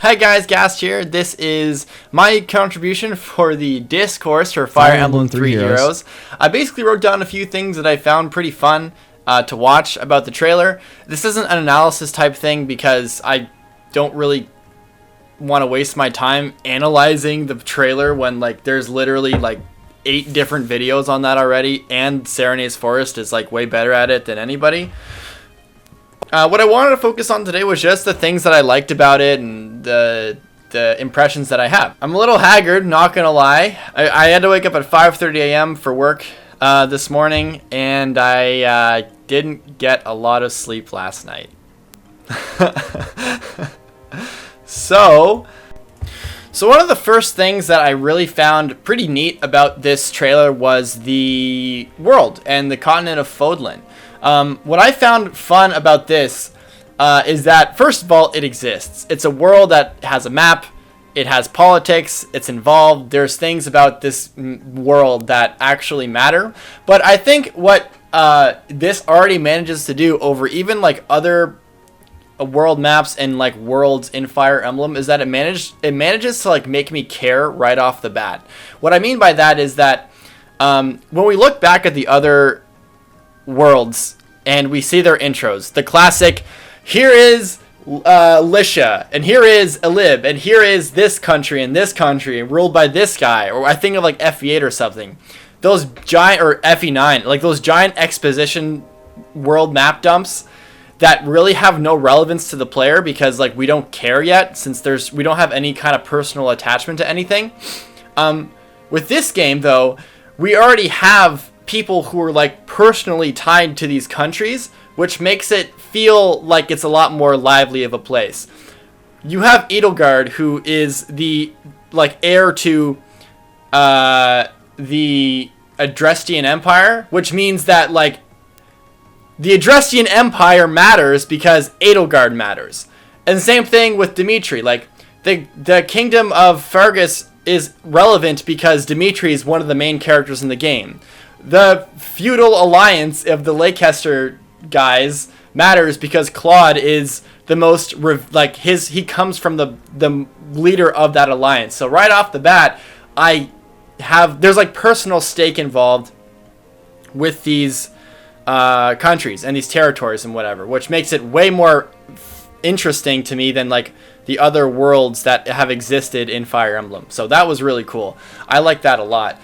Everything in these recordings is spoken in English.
Hi guys, Gast here. This is my contribution for the discourse for Fire Emblem 3 Heroes. I basically wrote down a few things that I found pretty fun to watch about the trailer. This isn't an analysis type thing because I don't really want to waste my time analyzing the trailer when there's literally 8 different videos on that already, and Serena's Forest is way better at it than anybody. What I wanted to focus on today was just the things that I liked about it and the impressions that I have. I'm a little haggard, not gonna lie. I had to wake up at 5:30 a.m. for work this morning, and I didn't get a lot of sleep last night. So one of the first things that I really found pretty neat about this trailer was the world and the continent of Fodlan. What I found fun about this is that, first of all, it exists. It's a world that has a map, it has politics, it's involved, there's things about this world that actually matter. But I think what this already manages to do over even other world maps and worlds in Fire Emblem is that it manages to make me care right off the bat. What I mean by that is that when we look back at the other worlds and we see their intros, the classic, here is Lisha, and here is Elib, and here is this country ruled by this guy, or I think of FE8 or something. Those giant, or FE9, those giant exposition world map dumps that really have no relevance to the player because we don't care yet, since we don't have any kind of personal attachment to anything. With this game though, we already have people who are personally tied to these countries, which makes it feel like it's a lot more lively of a place. You have Edelgard, who is the heir to the Adrestian Empire, which means that the Adrestian Empire matters because Edelgard matters. And the same thing with Dimitri. The kingdom of Fergus is relevant because Dimitri is one of the main characters in the game. The feudal alliance of the Leicester guys matters because Claude is the most he comes from the leader of that alliance. So right off the bat, there's personal stake involved with these countries and these territories and whatever, which makes it way more interesting to me than the other worlds that have existed in Fire Emblem. So that was really cool. I like that a lot.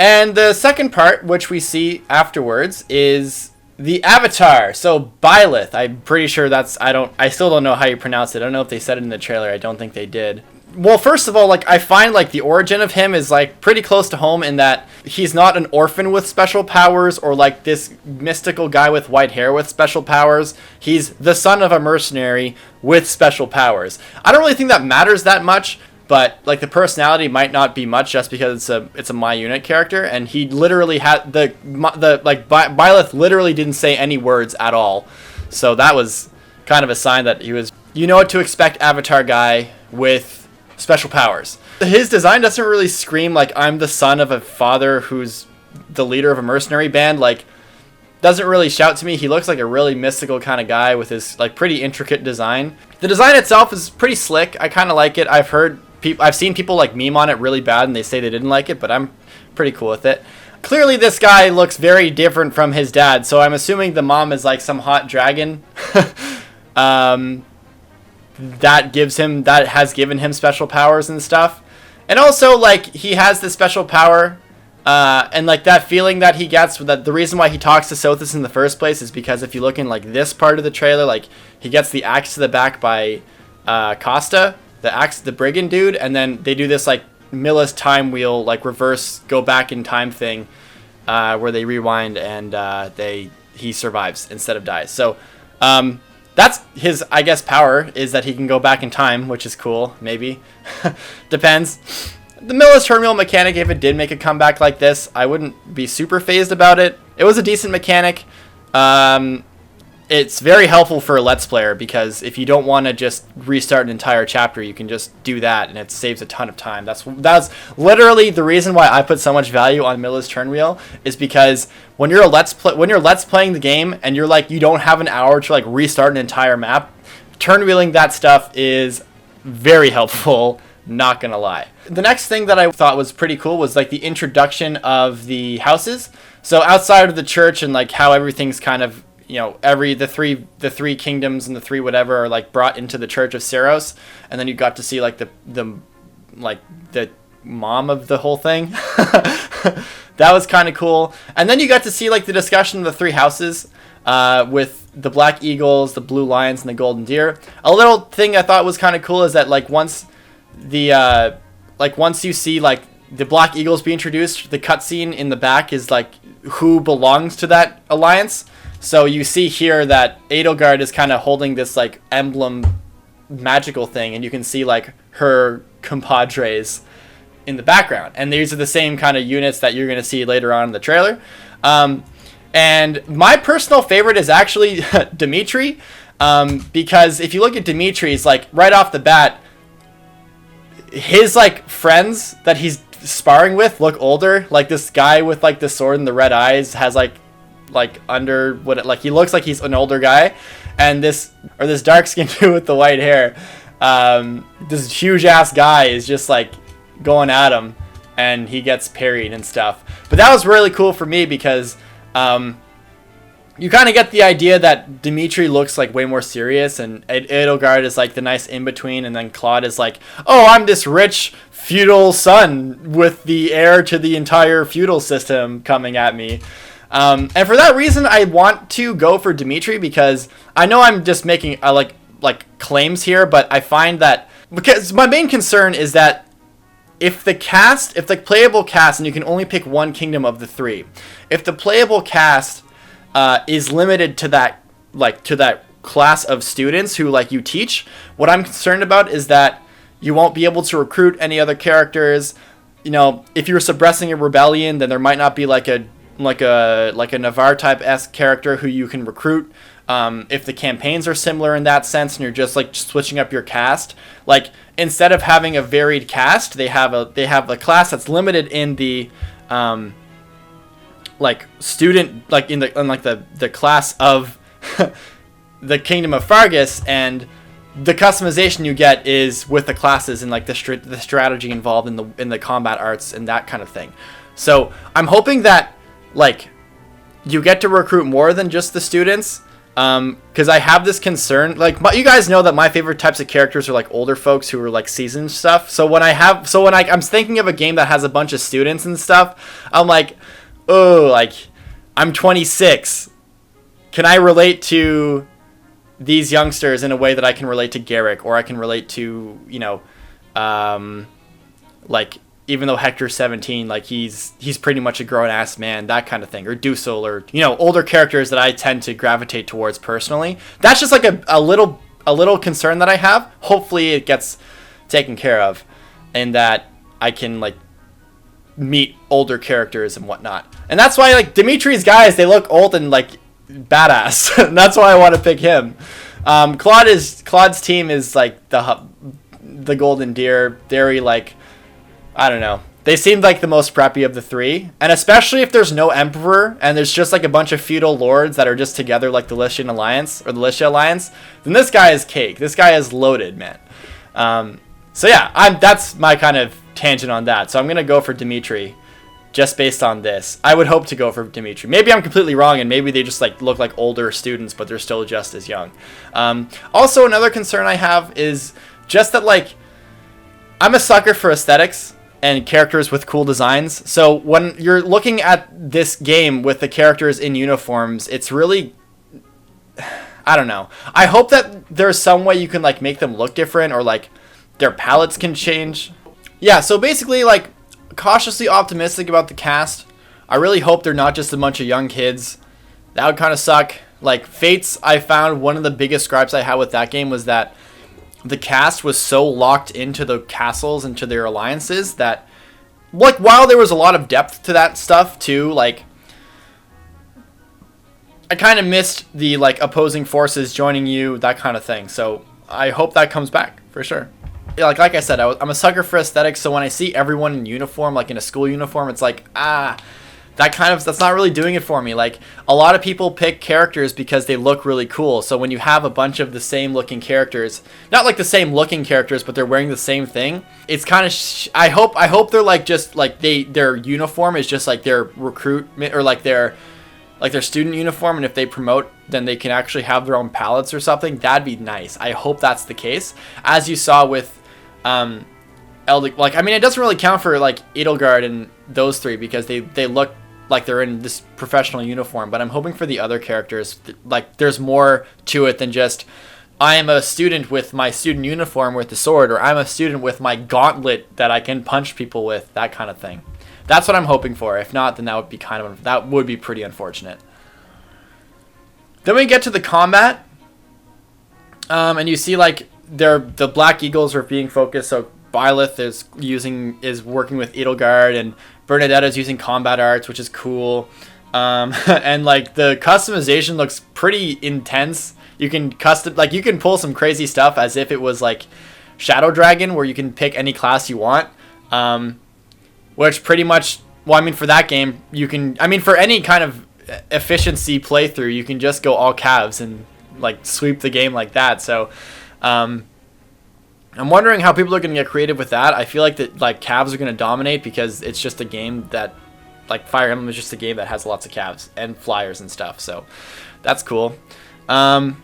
And the second part, which we see afterwards, is the Avatar. So Byleth, I'm pretty sure I still don't know how you pronounce it. I don't know if they said it in the trailer. I don't think they did. Well, first of all, I find the origin of him is pretty close to home in that he's not an orphan with special powers or this mystical guy with white hair with special powers. He's the son of a mercenary with special powers. I don't really think that matters that much, but the personality might not be much just because it's a My Unit character, and he literally had Byleth literally didn't say any words at all. So that was kind of a sign that he was, what to expect, Avatar guy with special powers. His design doesn't really scream I'm the son of a father who's the leader of a mercenary band. Doesn't really shout to me. He looks like a really mystical kind of guy with his pretty intricate design. The design itself is pretty slick. I kind of like it. I've seen people meme on it really bad and they say they didn't like it, but I'm pretty cool with it. Clearly this guy looks very different from his dad, so I'm assuming the mom is some hot dragon that has given him special powers and stuff. And also he has this special power and that feeling that he gets, that the reason why he talks to Sothis in the first place is because if you look in this part of the trailer, he gets the axe to the back by Costa, the brigand dude, and then they do this Milla's time wheel reverse go back in time thing where they rewind and he survives instead of dies. So that's his, I guess, power, is that he can go back in time, which is cool, maybe. Depends. The Milla's turn wheel mechanic, if it did make a comeback like this, I wouldn't be super phased about it. It was a decent mechanic. It's very helpful for a Let's Player because if you don't want to just restart an entire chapter, you can just do that and it saves a ton of time. That's literally the reason why I put so much value on Milla's turn wheel, is because when you're Let's playing the game and you're you don't have an hour to restart an entire map, turn wheeling that stuff is very helpful, not gonna lie. The next thing that I thought was pretty cool was like the introduction of the houses. So outside of the church and like how everything's kind of, the three kingdoms and the three whatever are like brought into the Church of Seros, and then you got to see like the mom of the whole thing. That was kind of cool. And then you got to see like the discussion of the three houses, with the Black Eagles, the Blue Lions, and the Golden Deer. A little thing I thought was kind of cool is that like once you see like the Black Eagles be introduced, the cutscene in the back is like who belongs to that alliance. So you see here that Edelgard is kind of holding this like emblem magical thing, and you can see like her compadres in the background, and these are the same kind of units that you're going to see later on in the trailer. And my personal favorite is actually Dimitri, because if you look at Dimitri's, like right off the bat, his like friends that he's sparring with look older. Like this guy with like the sword and the red eyes has like he looks like he's an older guy, and this dark skinned dude with the white hair, this huge ass guy is just like going at him, and he gets parried and stuff. But that was really cool for me because you kind of get the idea that Dimitri looks like way more serious, and Edelgard is like the nice in-between, and then Claude is like, oh, I'm this rich feudal son with the heir to the entire feudal system coming at me. And for that reason, I want to go for Dimitri, because I know I'm just making like claims here, but I find that, because my main concern is that if the playable cast, and you can only pick one kingdom of the three, if the playable cast is limited to that class of students who like you teach, what I'm concerned about is that you won't be able to recruit any other characters. If you're suppressing a rebellion, then there might not be like a Navarre type-esque character who you can recruit. If the campaigns are similar in that sense, and you're just like switching up your cast, like instead of having a varied cast, they have a class that's limited in the student, like in the class of the Kingdom of Fargus, and the customization you get is with the classes and like the strategy involved in the combat arts and that kind of thing. So I'm hoping that like you get to recruit more than just the students, because I have this concern. Like, you guys know that my favorite types of characters are like older folks who are like seasoned stuff. So when I'm thinking of a game that has a bunch of students and stuff, I'm like, oh, like I'm 26. Can I relate to these youngsters in a way that I can relate to Garrick, or I can relate to, like, even though Hector's 17, like he's pretty much a grown-ass man, that kind of thing, or Dusel, or older characters that I tend to gravitate towards personally. That's just like a little concern that I have. Hopefully it gets taken care of, and that I can like meet older characters and whatnot. And that's why like Dimitri's guys, they look old and like badass. That's why I want to pick him. Claude's team is like the Golden Deer. Very like, I don't know. They seemed like the most preppy of the three. And especially if there's no emperor and there's just like a bunch of feudal lords that are just together like the Lycian Alliance or the Lycia Alliance, then this guy is cake. This guy is loaded, man. So yeah, that's my kind of tangent on that. So I'm going to go for Dimitri just based on this. I would hope to go for Dimitri. Maybe I'm completely wrong, and maybe they just like look like older students, but they're still just as young. Also, another concern I have is just that like I'm a sucker for aesthetics and characters with cool designs. So when you're looking at this game with the characters in uniforms, it's really, I don't know. I hope that there's some way you can like make them look different, or like their palettes can change. Yeah, so basically like cautiously optimistic about the cast. I really hope they're not just a bunch of young kids. That would kind of suck. Like Fates, I found one of the biggest gripes I had with that game was that the cast was so locked into the castles and to their alliances that, like, while there was a lot of depth to that stuff too, like, I kind of missed the like opposing forces joining you, that kind of thing. So I hope that comes back for sure. Like I said, I'm a sucker for aesthetics, so when I see everyone in uniform, like in a school uniform, it's like, that that's not really doing it for me. Like, a lot of people pick characters because they look really cool. So when you have a bunch of the same looking characters, not like the same looking characters, but they're wearing the same thing, it's kind of I hope they're like just like their uniform is just like their recruitment or like their student uniform, and if they promote, then they can actually have their own palettes or something. That'd be nice. I hope that's the case, as you saw with like, I mean, it doesn't really count for like Edelgard and those three because they look like they're in this professional uniform, but I'm hoping for the other characters, like there's more to it than just I am a student with my student uniform with the sword, or I'm a student with my gauntlet that I can punch people with, that kind of thing. That's what I'm hoping for. If not, then that would be pretty unfortunate. Then we get to the combat, and you see like the Black Eagles are being focused. So Byleth is working with Edelgard, and Bernadette is using combat arts, which is cool. And like the customization looks pretty intense. You can you can pull some crazy stuff as if it was like Shadow Dragon, where you can pick any class you want. Which pretty much, well, I mean, for that game, for any kind of efficiency playthrough, you can just go all calves and like sweep the game like that. So, I'm wondering how people are going to get creative with that. I feel like that like calves are going to dominate because it's just a game that, like Fire Emblem is just a game that has lots of calves and flyers and stuff. So, that's cool. Gambits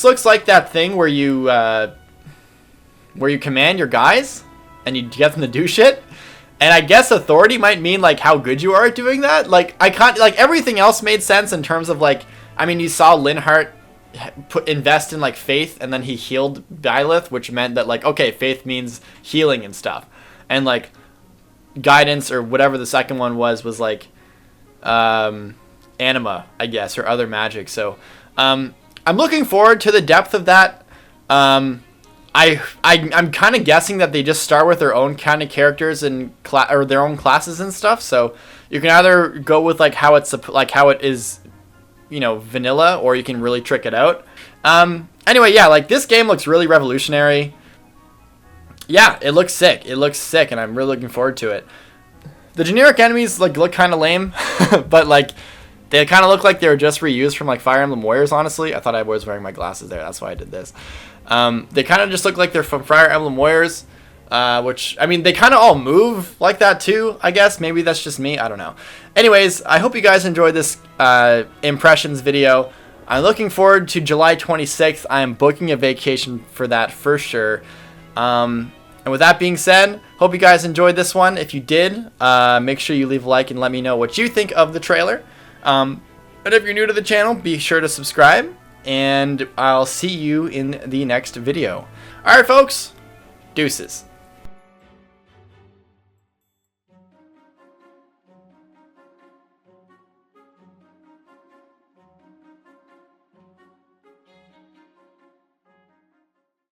looks like that thing where you command your guys and you get them to do shit. And I guess authority might mean like how good you are at doing that. Like I can't, like everything else made sense in terms of like, I mean, you saw Linhardt invest in like faith, and then he healed Byleth, which meant that like, okay, faith means healing and stuff. And like guidance or whatever the second one was like anima, I guess, or other magic. So I'm looking forward to the depth of that. I'm kind of guessing that they just start with their own kind of characters and or their own classes and stuff. So you can either go with like how it is, you know, vanilla, or you can really trick it out. Anyway, yeah, like this game looks really revolutionary. Yeah, it looks sick. It looks sick, and I'm really looking forward to it. The generic enemies like look kind of lame, but like they kind of look like they were just reused from like Fire Emblem Warriors. Honestly, I thought I was wearing my glasses there. That's why I did this. They kind of just look like they're from Fire Emblem Warriors, which, I mean, they kind of all move like that too, I guess. Maybe that's just me. I don't know. Anyways, I hope you guys enjoyed this impressions video. I'm looking forward to July 26th. I am booking a vacation for that for sure. And with that being said, hope you guys enjoyed this one. If you did, make sure you leave a like and let me know what you think of the trailer. And if you're new to the channel, be sure to subscribe. And I'll see you in the next video. Alright, folks. Deuces.